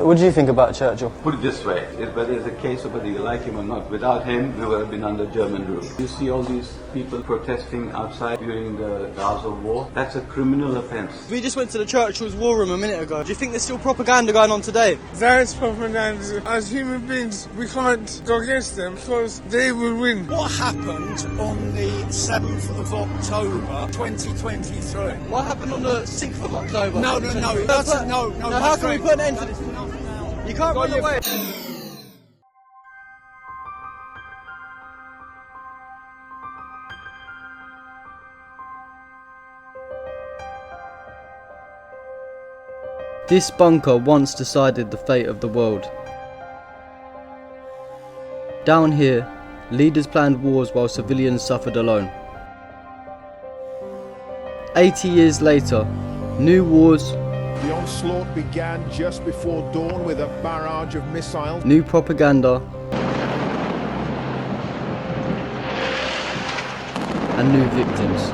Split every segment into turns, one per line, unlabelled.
What do you think about Churchill?
Put it this way, whether it's a case of whether you like him or not, without him we would have been under German rule. You see all these people protesting outside during the hours of war, that's a criminal offence.
We just went to the Churchill's war room a minute ago. Do you think there's still propaganda going on today?
There is propaganda. As human beings, we can't go against them because they will win.
What happened on the 7th of October 2023?
What happened on the 6th of October?
No.
How can we put an end to this? You can't run away. This bunker once decided the fate of the world. Down here, leaders planned wars while civilians suffered alone. 80 years later, new wars,
the onslaught began just before dawn with a barrage of missiles.
new propaganda, and new victims.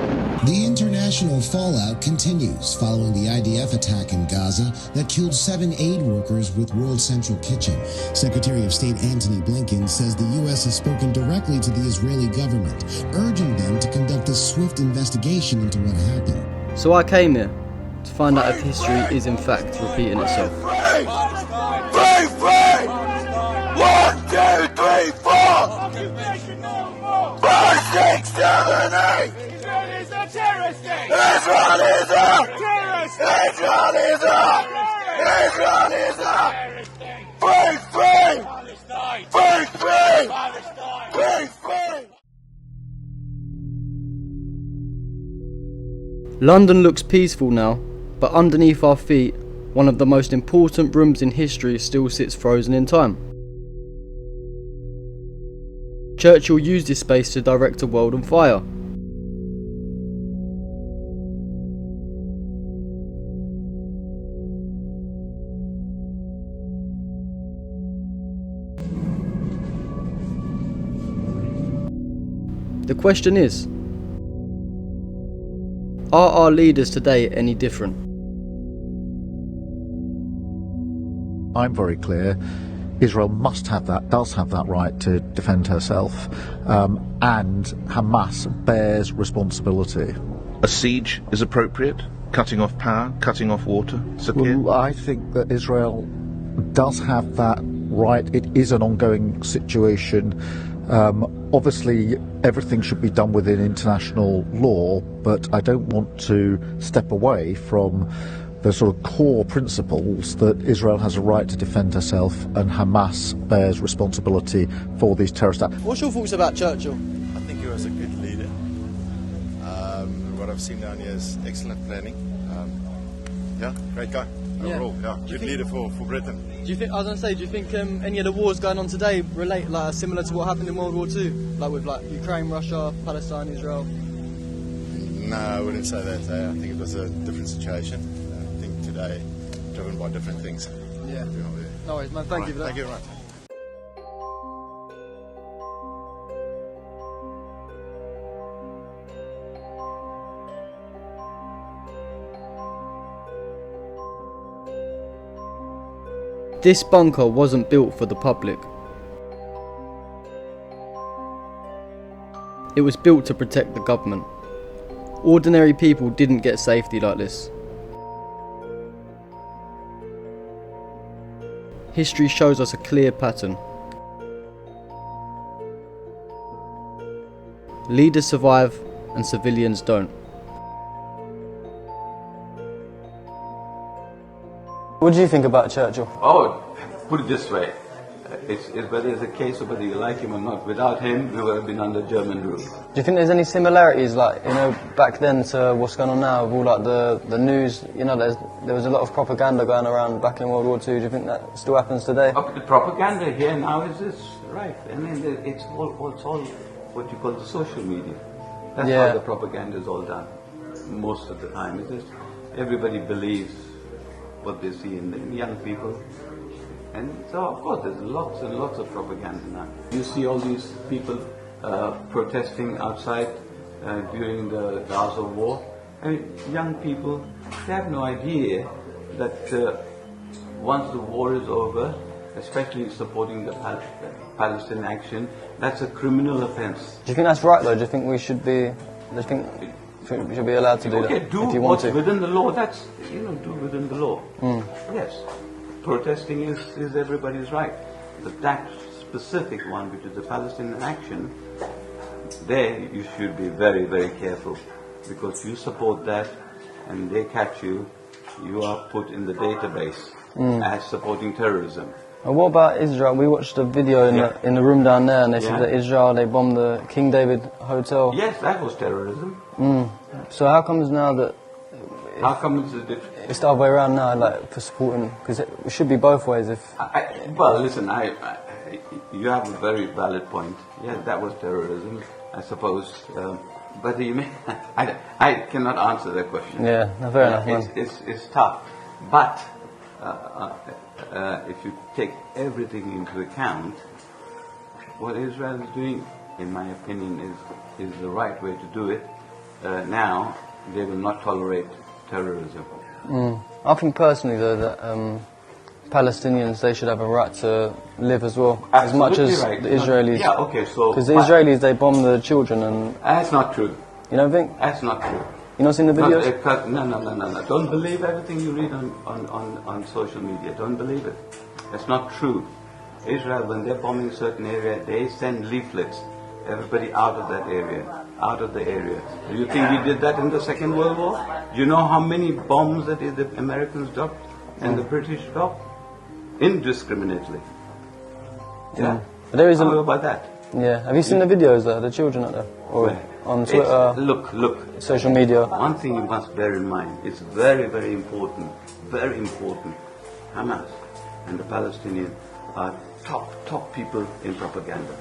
The international fallout continues following the IDF attack in Gaza that killed 7 aid workers with World Central Kitchen. Secretary of State Antony Blinken says the U.S. has spoken directly to the Israeli government, urging them to conduct a swift investigation into what happened.
So I came here to find out if history is in fact repeating itself.
Free! 1, 2, 3, 4! 5, 6, 7, 8!
Israel is a terrorist state!
Israel is a
Terrorist state!
Israel is a Israel is a free!
London looks peaceful now, but underneath our feet, one of the most important rooms in history still sits frozen in time. Churchill used this space to direct a world on fire. The question is, are our leaders today any different?
I'm very clear. Israel must have that, does have that right to defend herself, and Hamas bears responsibility.
A siege is appropriate? Cutting off power, cutting off water, Sakir?
Well, I think that Israel does have that right. It is an ongoing situation. Obviously, everything should be done within international law, but I don't want to step away from the sort of core principles that Israel has a right to defend herself and Hamas bears responsibility for these terrorist acts.
What's your thoughts about Churchill?
I think he was a good leader. What I've seen down here is excellent planning. Great guy. Overall, good leader for Britain.
Do you think, do you think any of the wars going on today relate similar to what happened in World War II? Like with Ukraine, Russia, Palestine, Israel?
No, I wouldn't say that. I think it was a different situation. I think today, driven by different things.
Yeah. No worries, man. Thank you for that.
Thank you very much.
This bunker wasn't built for the public. It was built to protect the government. Ordinary people didn't get safety like this. History shows us a clear pattern. Leaders survive and civilians don't. What do you think about Churchill?
Oh, put it this way, whether it's a case of whether you like him or not, without him we would have been under German rule.
Do you think there's any similarities, back then to what's going on now, with all the news? There was a lot of propaganda going around back in World War II. Do you think that still happens today?
The propaganda here now is right. I mean, it's all what you call the social media. That's how the propaganda is all done. Most of the time, everybody believes what they see in the young people. And so, of course, there's lots and lots of propaganda now. You see all these people protesting outside during the hours of war. I mean, young people, they have no idea that once the war is over, especially supporting the Palestine action, that's a criminal offence.
Do you think that's right though? Do you think we should be? Do you think we should be allowed to do that
do
if you want
what's
to?
within the law. That's do within the law. Yes, protesting is everybody's right, but that specific one, which is the Palestinian action, there you should be very, very careful, because you support that and they catch you, you are put in the database as supporting terrorism.
And what about Israel? We watched a video in the room down there, and they said that Israel, they bombed the King David Hotel.
Yes, that was terrorism.
So how comes now that
How come it's a different?
it's the other way around now, like for supporting? Because it should be both ways. If
Well, listen, you have a very valid point. Yeah, that was terrorism, I suppose. But you may, I cannot answer that question.
yeah, no, fair enough. Man.
It's tough. But if you take everything into account, what Israel is doing, in my opinion, is the right way to do it. Now, they will not tolerate terrorism.
I think personally though that Palestinians, they should have a right to live as well, as much as
right.
the Israelis.
Yeah, okay, so...
Because the Israelis, they bomb the children and...
That's not true.
You don't think?
That's not true.
You not seen the videos?
No. Don't believe everything you read on social media. Don't believe it. That's not true. Israel, when they're bombing a certain area, they send leaflets. Everybody out of that area, out of the area. Do you think we did that in the Second World War? Do you know how many bombs that the Americans dropped and the British dropped? Indiscriminately. Yeah.
But there is
How about that?
Yeah. Have you seen the videos there, the children out there? Or on Twitter?
Look.
Social media.
One thing you must bear in mind, it's very, very important, Hamas and the Palestinians are top people in propaganda.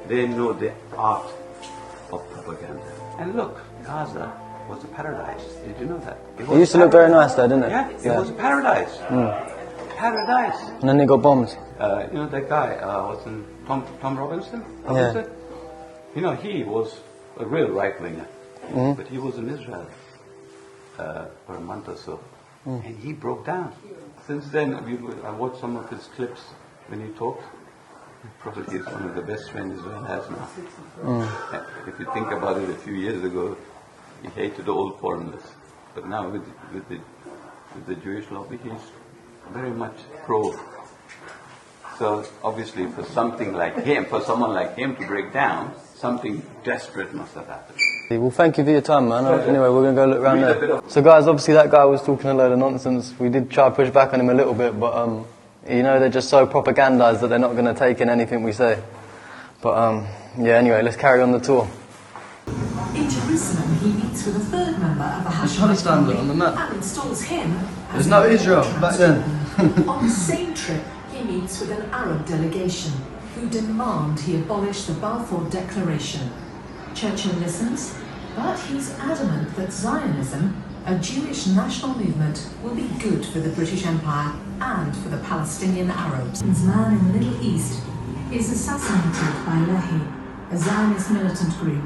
They know the art of propaganda. And look, Gaza was a paradise. Did you know that?
It used to look very nice there, didn't it?
Yeah, it was a paradise. Paradise.
And then they got bombed.
You know that guy, what's his name? Tom Robinson?
Yeah.
You know, he was a real right-winger. But he was in Israel for a month or so. And he broke down. Since then, I watched some of his clips when he talked. Probably is one of the best friends Israel has now. If you think about it, a few years ago, he hated all foreigners. But now with the Jewish lobby, he's very much pro. So obviously for someone like him to break down, something desperate must have happened.
Well, thank you for your time, man. Anyway, we're going to go look around there. So guys, obviously that guy was talking a load of nonsense. We did try to push back on him a little bit, but you know, they're just so propagandized that they're not going to take in anything we say. But yeah, anyway, let's carry on the tour.
In Jerusalem, he meets with a third member of the Hashemite
Palestine
family
on the map.
and installs him
There's no Israel back then.
On the same trip, he meets with an Arab delegation who demand he abolish the Balfour Declaration. Churchill listens, but he's adamant that Zionism, a Jewish national movement, will be good for the British Empire and for the Palestinian Arabs. This man in the Middle East is assassinated by Lehi, a Zionist militant group.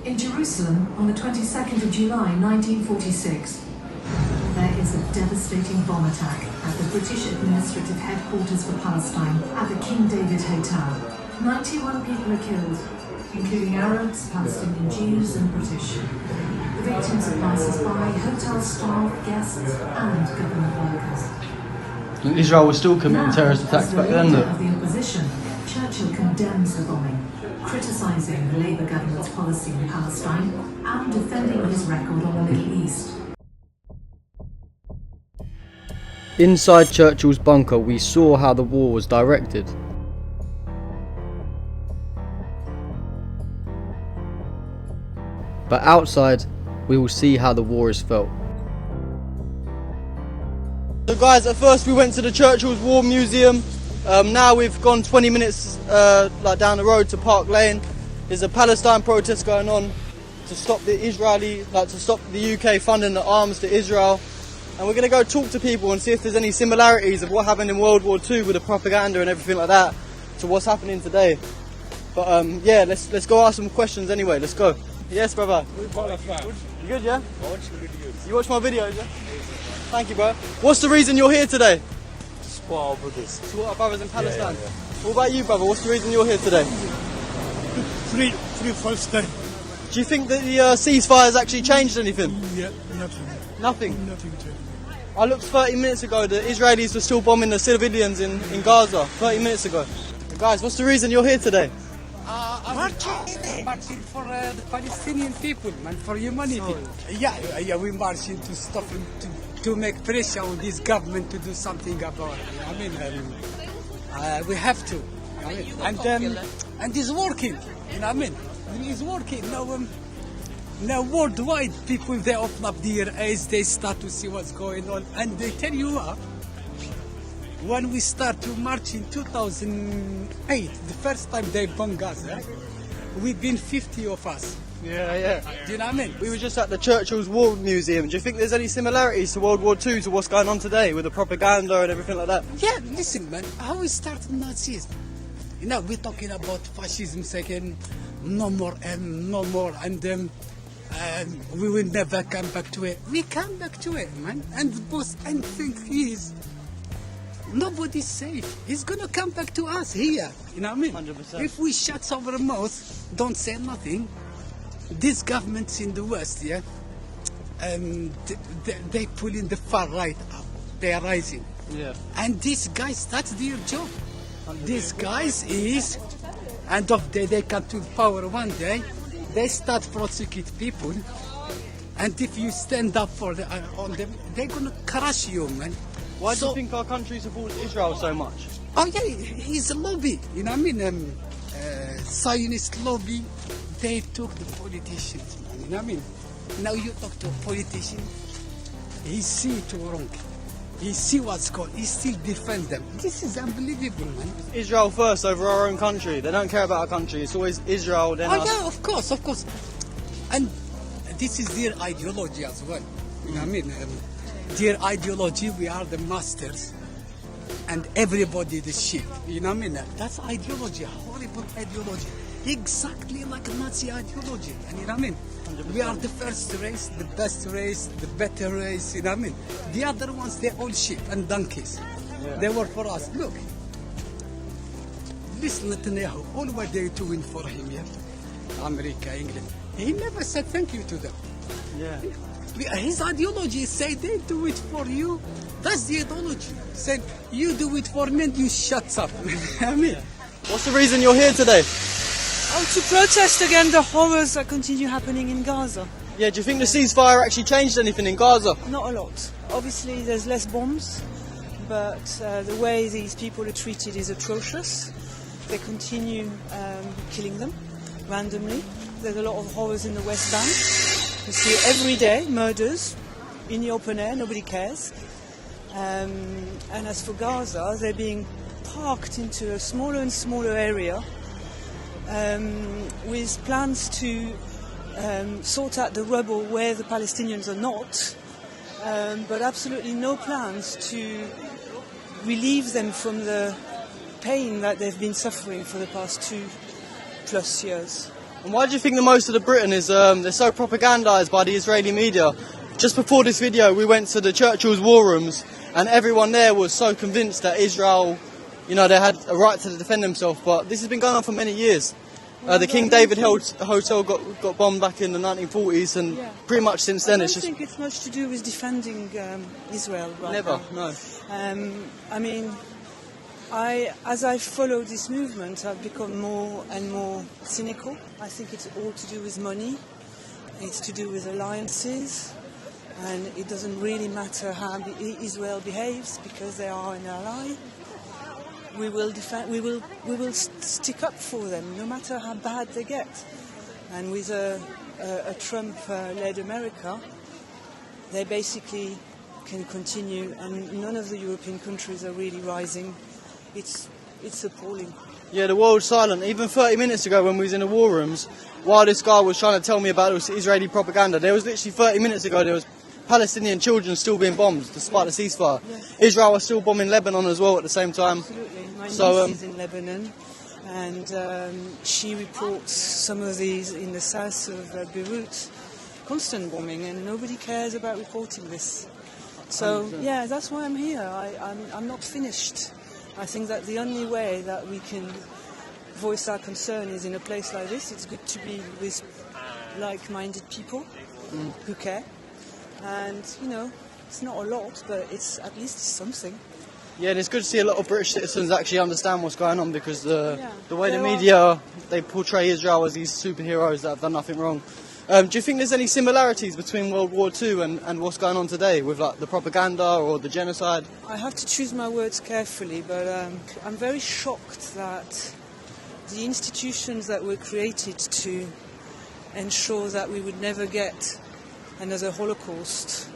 In Jerusalem, on the 22nd of July 1946, there is a devastating bomb attack at the British administrative headquarters for Palestine at the King David Hotel. 91 people are killed, including Arabs, Palestinian Jews and British. The victims are passers-by, hotel staff, guests and government workers.
Israel was still committing terrorist attacks back then, though.
As the leader of the opposition, Churchill condemns the bombing, criticising the Labour government's policy in Palestine and defending his record on the Middle East.
Inside Churchill's bunker, we saw how the war was directed. But outside, we will see how the war is felt. So guys, at first we went to the Churchill's War Museum. Now we've gone 20 minutes down the road to Park Lane. There's a Palestine protest going on to stop the UK funding the arms to Israel. And we're going to go talk to people and see if there's any similarities of what happened in World War II with the propaganda and everything like that to what's happening today. But yeah, let's go ask some questions anyway. Let's go. Yes, brother. You good, yeah? You watch my videos, yeah? Thank you, bro. What's the reason you're here today?
Support our brothers.
Support our brothers in Palestine.
Yeah.
What about you, brother? What's the reason you're here today?
Free Palestine.
Do you think that the ceasefire has actually changed anything?
Yeah, nothing.
Nothing?
Nothing changed.
I looked 30 minutes ago, the Israelis were still bombing the civilians in Gaza, 30 minutes ago. Guys, what's the reason you're here today?
Marching for the Palestinian people, man, for humanity. Yeah, we're marching to stop him, to make pressure on this government to do something about it. I mean, we have to. And it's working. You know what I mean? It's working. Now worldwide, people, they open up their eyes, they start to see what's going on, and they tell you what. When we start to march in 2008, the first time they bombed Gaza, we've been 50 of us.
Yeah.
Do you know what I mean?
We were just at the Churchill's War Museum. Do you think there's any similarities to World War II to what's going on today with the propaganda and everything like that?
Yeah, listen, man, how we started Nazism. You know, we're talking about fascism second, no more, and we will never come back to it. We come back to it, man. And the most end thing is, nobody's safe. He's gonna come back to us here. You know what I mean?
100%.
If we shut our mouth, don't say nothing, these governments in the West, yeah, they pull in the far right up. They are rising.
Yeah.
And these guys, that's their job. These guys is, end of the day, they come to power one day, they start prosecute people, and if you stand up for on them, they're gonna crush you, man.
Why do you think our country supports Israel so much?
Oh yeah, he's a lobby, you know what I mean? Zionist lobby, they took the politicians, man, you know what I mean? Now you talk to a politician, he see it wrong. He see what's going on, he still defend them. This is unbelievable, man.
Israel first over our own country. They don't care about our country. It's always Israel, then us.
Yeah, of course. And this is their ideology as well. You know what I mean? Their ideology, we are the masters and everybody the sheep. You know what I mean? That's ideology, horrible ideology. Exactly like a Nazi ideology. And you know what I mean? 100%. We are the first race, the best race, the better race, you know what I mean? The other ones, they're all sheep and donkeys. Yeah. They work for us. Look, this Netanyahu, all what they're doing for him, yeah? America, England, he never said thank you to them.
Yeah.
His ideology say they do it for you. That's the ideology. Said you do it for me and you shut up. I mean,
what's the reason you're here today?
To protest against the horrors that continue happening in Gaza.
Yeah, do you think the ceasefire actually changed anything in Gaza?
Not a lot. Obviously there's less bombs, but the way these people are treated is atrocious. They continue killing them randomly. There's a lot of horrors in the West Bank. You see every day murders in the open air, nobody cares. And as for Gaza, they're being parked into a smaller and smaller area with plans to sort out the rubble where the Palestinians are not, but absolutely no plans to relieve them from the pain that they've been suffering for the past 2+ years.
And why do you think the most of the Britain is they're so propagandised by the Israeli media? Just before this video, we went to the Churchill's war rooms, and everyone there was so convinced that Israel, you know, they had a right to defend themselves. But this has been going on for many years. The King David Hotel got bombed back in the 1940s, and pretty much since then it's just...
I don't think it's much to do with defending Israel right
Never,
now.
No.
I mean, as I follow this movement, I've become more and more cynical. I think it's all to do with money. It's to do with alliances. And it doesn't really matter how Israel behaves because they are an ally. We will defend. We will stick up for them, no matter how bad they get. And with a Trump-led America, they basically can continue, and none of the European countries are really rising. It's appalling.
Yeah, the world's silent. Even 30 minutes ago when we was in the war rooms, while this guy was trying to tell me about this Israeli propaganda, there was literally 30 minutes ago there was Palestinian children still being bombed despite the ceasefire. Yes. Israel was still bombing Lebanon as well at the same time.
Absolutely. My niece is in Lebanon, and she reports some of these in the south of Beirut, constant bombing, and nobody cares about reporting this. So
100%.
yeah, that's why I'm here. I'm not finished. I think that the only way that we can voice our concern is in a place like this. It's good to be with like-minded people who care. And, you know, it's not a lot, but it's at least something.
Yeah, and it's good to see a lot of British citizens actually understand what's going on, because the way the media, they portray Israel as these superheroes that have done nothing wrong. Do you think there's any similarities between World War II and what's going on today with like the propaganda or the genocide?
I have to choose my words carefully, but I'm very shocked that the institutions that were created to ensure that we would never get another Holocaust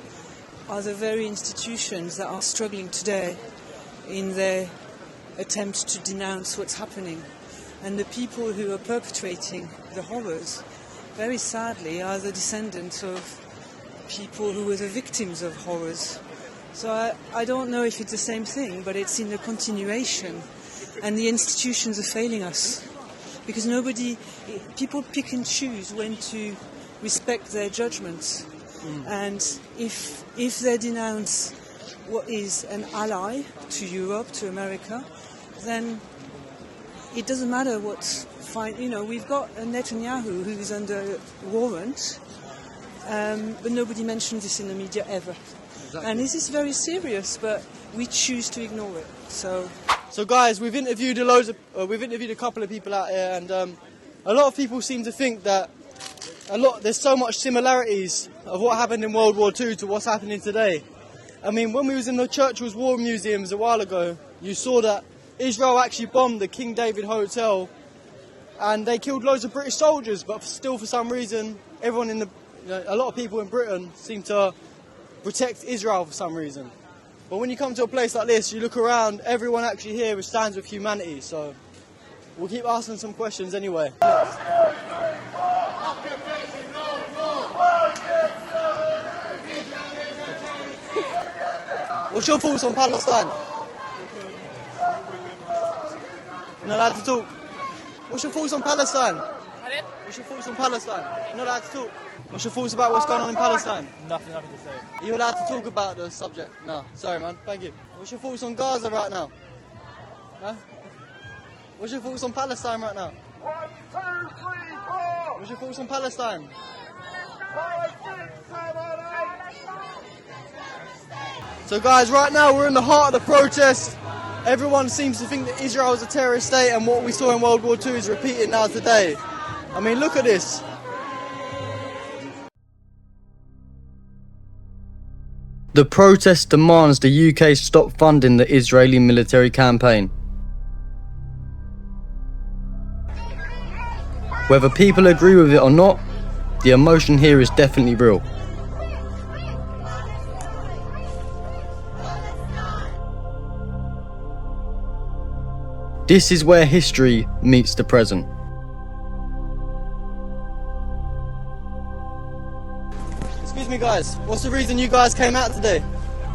are the very institutions that are struggling today in their attempt to denounce what's happening. And the people who are perpetrating the horrors, very sadly, are the descendants of people who were the victims of horrors. So I don't know if it's the same thing, but it's in the continuation. And the institutions are failing us. Because people pick and choose when to respect their judgments. And if they denounce what is an ally to Europe, to America, then it doesn't matter what's fine. You know, we've got a Netanyahu who's under warrant, but nobody mentions this in the media ever. Exactly. And this is very serious, but we choose to ignore it.
So guys, we've interviewed a couple of people out here, and a lot of people seem to think that there's so much similarities of what happened in World War II to what's happening today. I mean, when we was in the Churchill's War Museums a while ago, you saw that Israel actually bombed the King David Hotel, and they killed loads of British soldiers, but still for some reason, a lot of people in Britain seem to protect Israel for some reason. But when you come to a place like this, you look around, everyone actually here stands with humanity, so we'll keep asking some questions anyway. What's your thoughts on Palestine? You're not allowed to talk. What's your thoughts on Palestine? What's your thoughts on Palestine? You're not allowed to talk. What's your thoughts about what's going on in Palestine?
Nothing to say.
Are you allowed to talk about the subject? No. Sorry, man. Thank you. What's your thoughts on Gaza right now? Huh? What's your thoughts on Palestine right now?
1, 2, 3, 4.
What's your thoughts on Palestine?
5, 6, 7, 8.
So guys, right now we're in the heart of the protest. Everyone seems to think that Israel is a terrorist state, and what we saw in World War II is repeated now today. I mean, look at this. The protest demands the UK stop funding the Israeli military campaign. Whether people agree with it or not, the emotion here is definitely real. This is where history meets the present. Excuse me guys, what's the reason you guys came out today?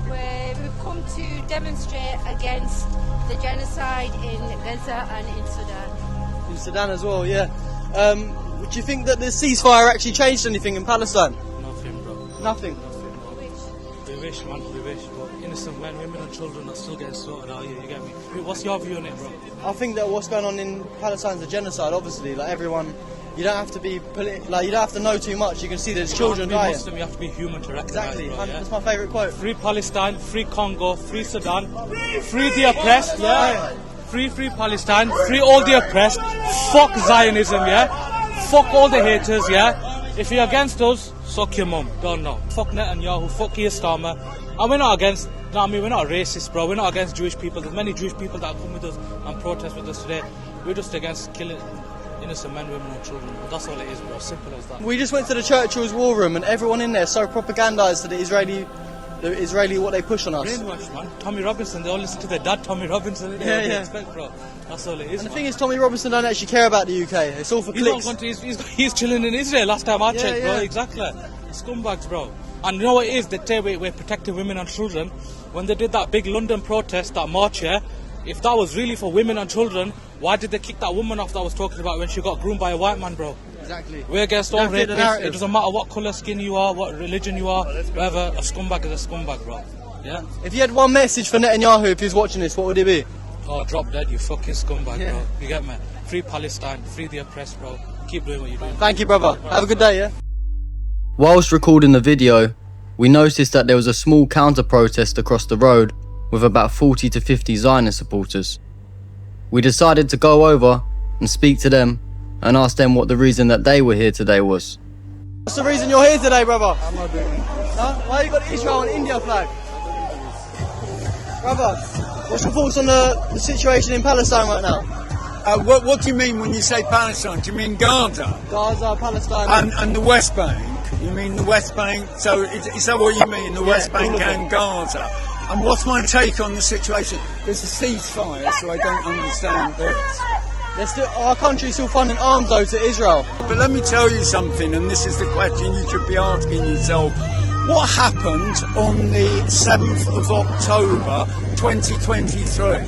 We've come to demonstrate against the genocide in Gaza and in Sudan.
In Sudan as well, yeah. Do you think that the ceasefire actually changed anything in Palestine?
Nothing, bro.
Nothing?
We wish, man, we wish. But innocent men, women and children are still getting slaughtered out here, you get me? What's your view on it, bro?
I think that what's going on in Palestine is a genocide, obviously. Like everyone, you don't have to be you don't have to know too much. You can see there's children dying.
Muslim, you have to be human to recognise,
exactly.
bro, yeah?
That's my favourite quote.
Free Palestine, free Congo, free Sudan, free the oppressed, yeah? Free Palestine, free all the oppressed. Fuck Zionism, yeah? Fuck all the haters, yeah? If you're against us, suck your mum. Don't know. Fuck Netanyahu, fuck Keir Starmer. And we're not against, no, I mean, we're not racist, bro. We're not against Jewish people. There's many Jewish people that come with us and protest with us today. We're just against killing innocent men, women and children. But that's all it is, bro. Simple as that.
We just went to the Churchill's war room, and everyone in there is so propagandised to the Israeli what they push on us.
Brainwashed, man. Tommy Robinson, they all listen to their dad, Tommy Robinson. What do you expect, bro? That's all it is.
And the thing is, Tommy Robinson don't actually care about the UK. It's all for clicks.
He's chilling in Israel last time I checked, bro.
Yeah.
Exactly. Scumbags, bro. And you know what it is? They say we're protecting women and children. When they did that big London protest, that march here, if that was really for women and children, why did they kick that woman off that I was talking about when she got groomed by a white man, bro?
Exactly.
We're against all rapists. It doesn't matter what colour skin you are, what religion you are, whatever. A scumbag is a scumbag, bro. Yeah.
If you had one message for Netanyahu if he was watching this, what would it be?
Oh, drop dead, you fucking scumbag, bro. You get me? Free Palestine, free the oppressed, bro. Keep doing what you're doing.
Thank you, brother. Have a good day, yeah? Whilst recording the video, we noticed that there was a small counter-protest across the road with about 40 to 50 Zionist supporters. We decided to go over and speak to them and ask them what the reason that they were here today was. What's the reason you're here today, brother? I'm not doing it. No? Why you got the Israel and India flag? Brother, what's your thoughts on the situation in Palestine right now?
What do you mean when you say Palestine? Do you mean Gaza?
Gaza, Palestine.
And the West Bank? You mean the West Bank? So is that what you mean, the West Bank and Gaza? And what's my take on the situation? There's a ceasefire, so I don't understand this.
Our country's still funding arms, though, to Israel.
But let me tell you something, and this is the question you should be asking yourself. What happened on the 7th of October 2023?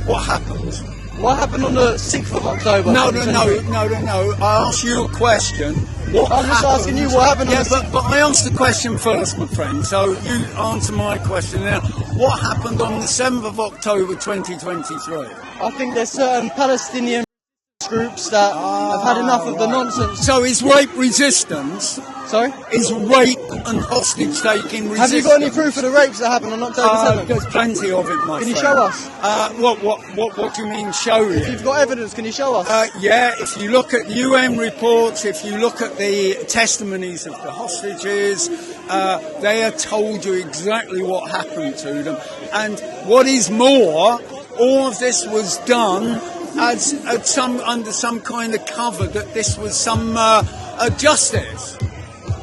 What happened?
What happened on the 6th of October?
No. I asked you a question.
I'm just asking you what happened.
Yeah, but I asked the question first, my friend. So you answer my question now. What happened on the 7th of October 2023?
I think there's certain Palestinian groups that have had enough of the nonsense.
So is rape resistance?
Sorry?
Is rape and hostage taking resistance?
Have you got any proof of the rapes that happened on October 7th?
There's plenty of it, my friend.
Can you show us?
What do you mean show you?
If you've got evidence, can you show us?
Yeah, if you look at UN reports, if you look at the testimonies of the hostages, they have told you exactly what happened to them. And what is more, all of this was done under some kind of cover that this was some justice.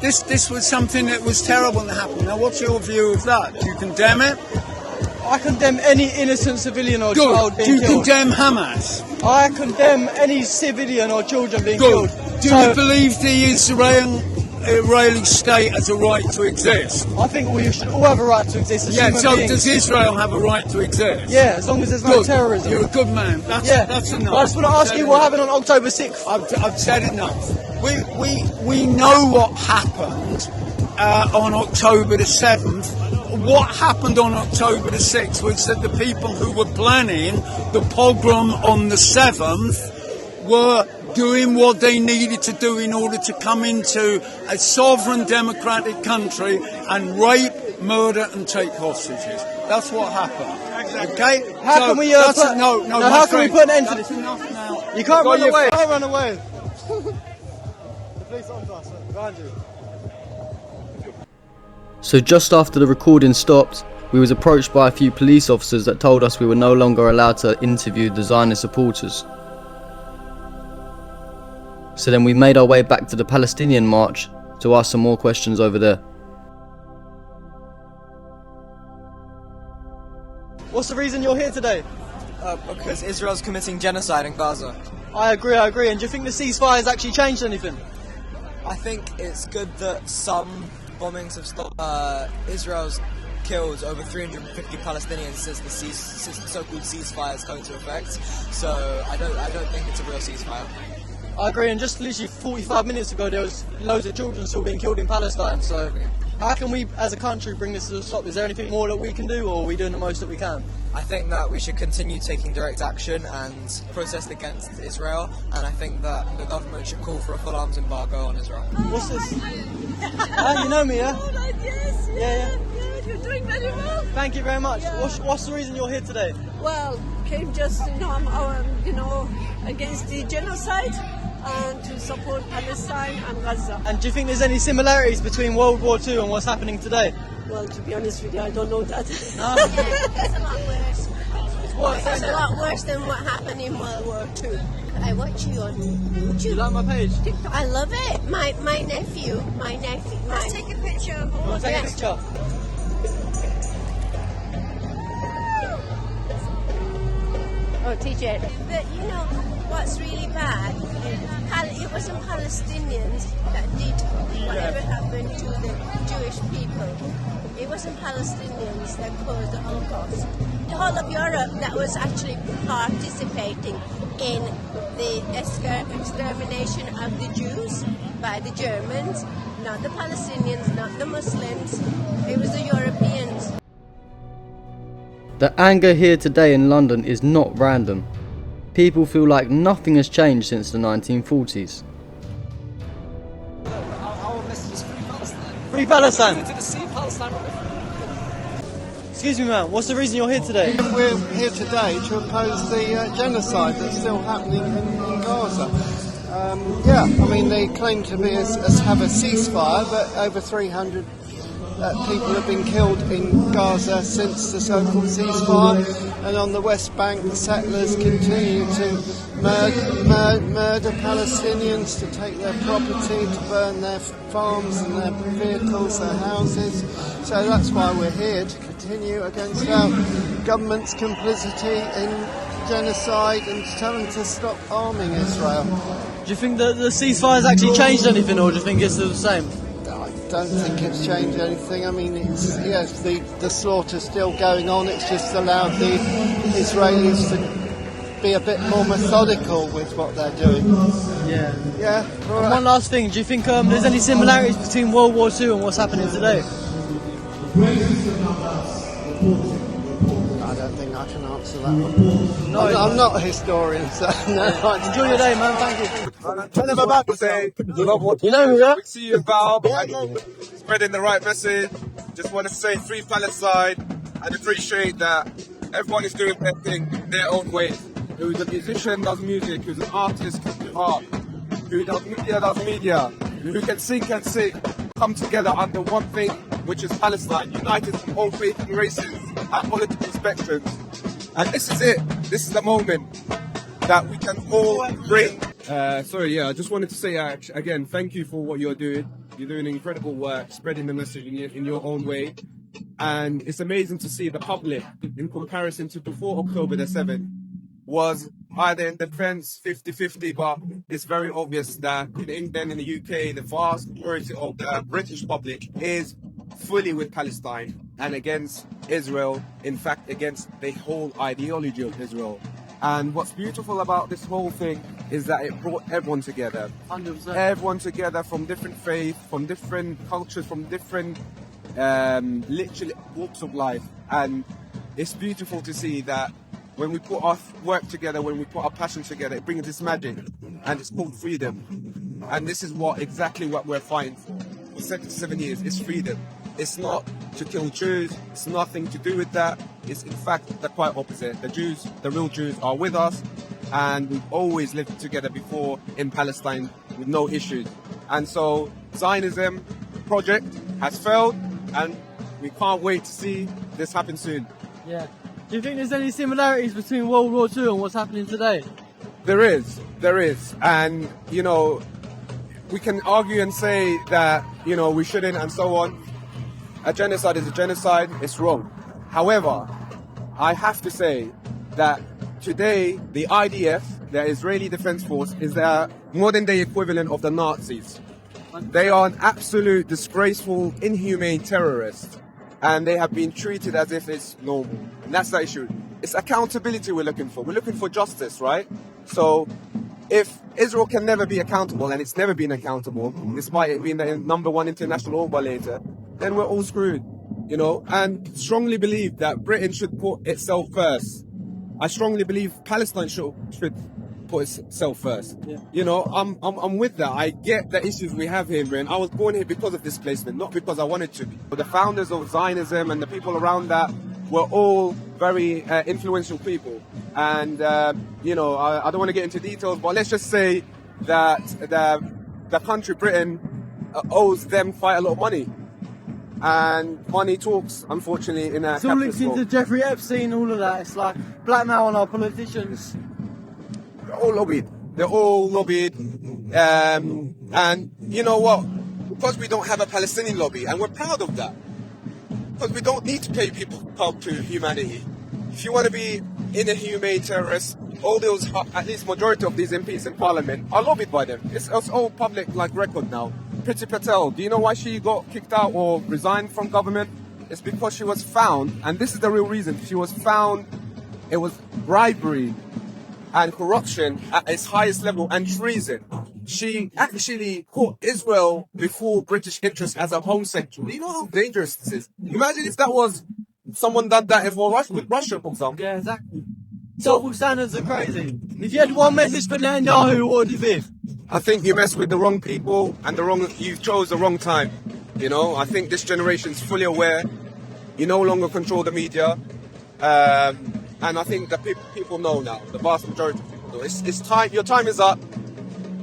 This was something that was terrible that happened. Now, what's your view of that? Do you condemn it?
I condemn any innocent civilian or child being killed.
Do you condemn Hamas?
I condemn any civilian or children being killed.
Do you believe the Israeli state has a right to exist?
I think we should all have a right to exist as human beings.
Does Israel have a right to exist?
Yeah, as long as there's no terrorism.
You're a good man. That's enough.
I just want to ask you what happened on October 6th.
I've said enough. We know what happened on October the 7th. What happened on October the 6th was that the people who were planning the pogrom on the 7th were doing what they needed to do in order to come into a sovereign democratic country and rape, murder and take hostages. That's what happened. Okay?
How can we how can we put an end to this?
That's enough now.
You can't run away. I'll run away. The police on us, behind you. So just after the recording stopped, we was approached by a few police officers that told us we were no longer allowed to interview the Zionist supporters. So then we made our way back to the Palestinian march to ask some more questions over there. What's the reason you're here today?
Because Israel's committing genocide in Gaza.
I agree. And do you think the ceasefire has actually changed anything?
I think it's good that some bombings have stopped. Israel's killed over 350 Palestinians since the so-called ceasefire has come into effect. So I don't think it's a real ceasefire.
I agree, and just literally 45 minutes ago there was loads of children still being killed in Palestine, so how can we as a country bring this to a stop? Is there anything more that we can do, or are we doing the most that we can?
I think that we should continue taking direct action and protest against Israel, and I think that the government should call for a full arms embargo on Israel.
What's this? You know me, yeah?
Yes,
yeah.
You're doing very well.
Thank you very much.
Yeah.
What's the reason you're here today?
Well, came just against the genocide and to support Palestine and Gaza.
And do you think there's any similarities between World War II and what's happening today?
Well, to be honest with you, I don't know that.
No. It's a lot worse. It's a lot worse than what happened in World War II. I watch you on YouTube.
You like my page?
I love it. My nephew. Let's take a picture.
Want to take a picture?
Oh, TJ. But you know what's really bad? It wasn't Palestinians that did whatever happened to the Jewish people. It wasn't Palestinians that caused the Holocaust. The whole of Europe that was actually participating in the extermination of the Jews by the Germans, not the Palestinians, not the Muslims. It was the Europeans.
The anger here today in London is not random. People feel like nothing has changed since the 1940s.
Our message is free Palestine.
Free Palestine!
To the sea, Palestine.
Excuse me, man, what's the reason you're here today?
We're here today to oppose the genocide that's still happening in Gaza. I mean, they claim to be have a ceasefire, but over 300 people have been killed in Gaza since the so-called ceasefire, and on the West Bank the settlers continue to murder Palestinians, to take their property, to burn their farms and their vehicles, their houses. So that's why we're here, to continue against our government's complicity in genocide and to tell them to stop arming Israel.
Do you think that the ceasefire's actually changed anything, or do you think it's still the same?
I don't think it's changed anything. I mean, the slaughter's still going on. It's just allowed the Israelis to be a bit more methodical with what they're doing.
Yeah.
Yeah. Right.
And one last thing, do you think there's any similarities between World War II and what's happening today?
I don't think I can answer that one. No, I'm not a historian, so no.
Enjoy your day, man. Thank you.
Tell them about to say, you know what?
You know who that?
We see you about spreading the right message. Just want to say free Palestine and appreciate that everyone is doing their thing their own way. Who's a musician does music, who's an artist does art, who does media, who can sing. Come together under one thing, which is Palestine, united from all faith and races and political spectrums. And this is it. This is the moment that we can all bring. I just wanted to say again, thank you for what you're doing. You're doing incredible work, spreading the message in your own way. And it's amazing to see the public, in comparison to before October the 7th, was either in the fence 50-50, but it's very obvious that in England, in the UK, the vast majority of the British public is fully with Palestine and against Israel, in fact, against the whole ideology of Israel. And what's beautiful about this whole thing is that it brought everyone together.
100%.
Everyone together from different faiths, from different cultures, from different literally walks of life. And it's beautiful to see that when we put our work together, when we put our passion together, it brings this magic, and it's called freedom. And this is exactly what we're fighting for 7 years. It's freedom. It's not to kill Jews. It's nothing to do with that. It's in fact the quite opposite. The Jews, the real Jews, are with us, and we've always lived together before in Palestine with no issues. And so Zionism project has failed, and we can't wait to see this happen soon.
Yeah. Do you think there's any similarities between World War II and what's happening today?
There is. And, we can argue and say that, we shouldn't and so on. A genocide is a genocide, it's wrong. However, I have to say that today the IDF, the Israeli Defense Force, is the modern day equivalent of the Nazis. They are an absolute disgraceful, inhumane terrorist. And they have been treated as if it's normal. And that's the issue. It's accountability we're looking for. We're looking for justice, right? So if Israel can never be accountable, and it's never been accountable, despite it being the #1 international overlater, then we're all screwed, and strongly believe that Britain should put itself first. I strongly believe Palestine should put itself first. Yeah. I'm with that. I get the issues we have here in Britain. I was born here because of displacement, not because I wanted to be. But the founders of Zionism and the people around that were all very influential people. And, I don't want to get into details, but let's just say that the country, Britain, owes them quite a lot of money. And money talks, unfortunately, in a
it's all linked into Jeffrey Epstein, all of that. It's like blackmail on our politicians.
They're all lobbied. And you know what? Because we don't have a Palestinian lobby, and we're proud of that. Because we don't need to pay people to humanity. If you want to be inhumane terrorists, all those, at least majority of these MPs in Parliament are lobbied by them. It's all public record now. Priti Patel, do you know why she got kicked out or resigned from government? It's because she was found, and this is the real reason, she was found, it was bribery and corruption at its highest level and treason. She actually put Israel before British interests as a home sector. Do you know how dangerous this is? Imagine if that was someone done that with Russia, for example.
Yeah, exactly. Double standards are crazy. If you had one message for Netanyahu, what would it be?
I think you mess with the wrong people and you chose the wrong time. You know, I think this generation's fully aware. You no longer control the media. And I think that people know now, the vast majority of people know. It's time, your time is up.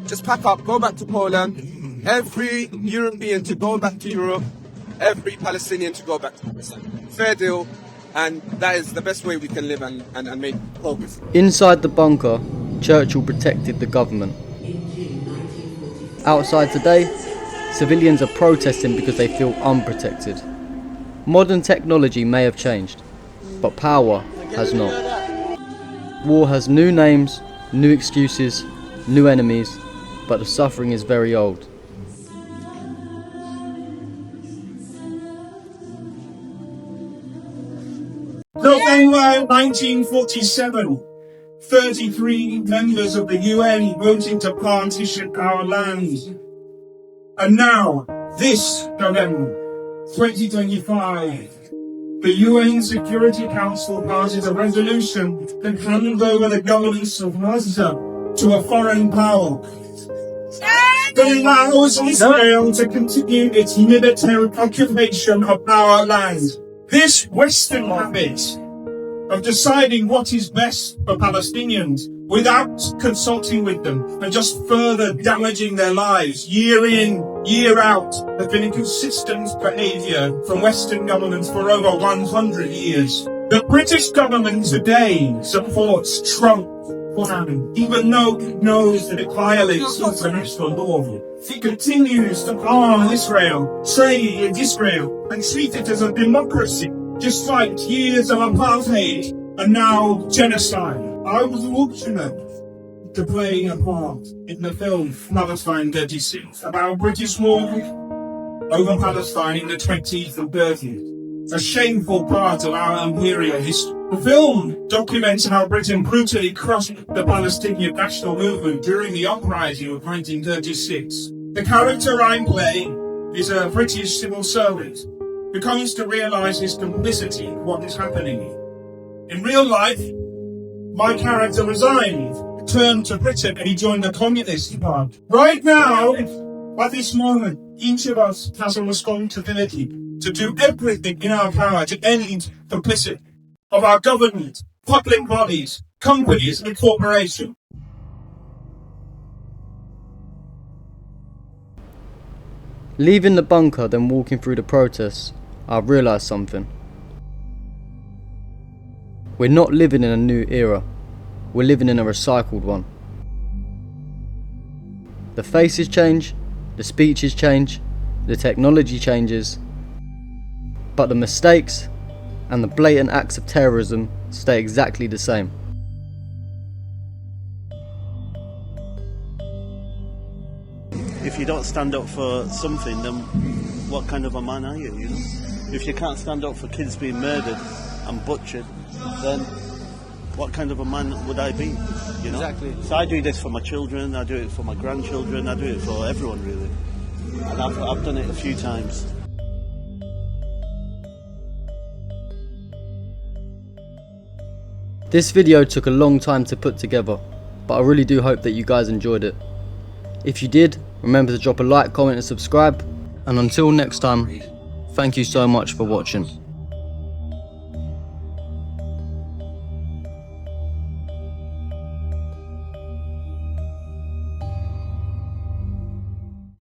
Just pack up, go back to Poland. Every European to go back to Europe. Every Palestinian to go back to Palestine. Fair deal. And that is the best way we can live and make progress.
Inside the bunker, Churchill protected the government. Outside today, civilians are protesting because they feel unprotected. Modern technology may have changed, but power has not. War has new names, new excuses, new enemies, but the suffering is very old.
November 1947, 33 members of the UN voted to partition our land. And now, this November 2025, the UN Security Council passes a resolution that hands over the governance of Gaza to a foreign power. That allows Israel to continue its military occupation of our land. This Western habit of deciding what is best for Palestinians without consulting with them and just further damaging their lives year in, year out has been a consistent behaviour from Western governments for over 100 years. The British government today supports Trump plan, even though it knows that it violates international law. It continues to arm Israel, trade in Israel, and treat it as a democracy, just like years of apartheid and now genocide. I was fortunate to play a part in the film Palestine 36 about British rule over Palestine in the 20s and 30s. A shameful part of our imperial history. The film documents how Britain brutally crushed the Palestinian national movement during the uprising of 1936. The character I play is a British civil servant who comes to realise his complicity in what is happening. In real life, my character resigned, returned to Britain, and he joined the Communist Party. Right now, at this moment, each of us has a responsibility to do everything in our power to end complicity of our government, public bodies, companies and corporations.
Leaving the bunker, then walking through the protests, I realised something. We're not living in a new era, we're living in a recycled one. The faces change, the speeches change, the technology changes, but the mistakes and the blatant acts of terrorism stay exactly the same.
If you don't stand up for something, then what kind of a man are you, you know? If you can't stand up for kids being murdered and butchered, then what kind of a man would I be, you know? Exactly. So I do this for my children, I do it for my grandchildren, I do it for everyone really. And I've done it a few times.
This video took a long time to put together, but I really do hope that you guys enjoyed it. If you did, remember to drop a like, comment and subscribe, and until next time, thank you so much for watching.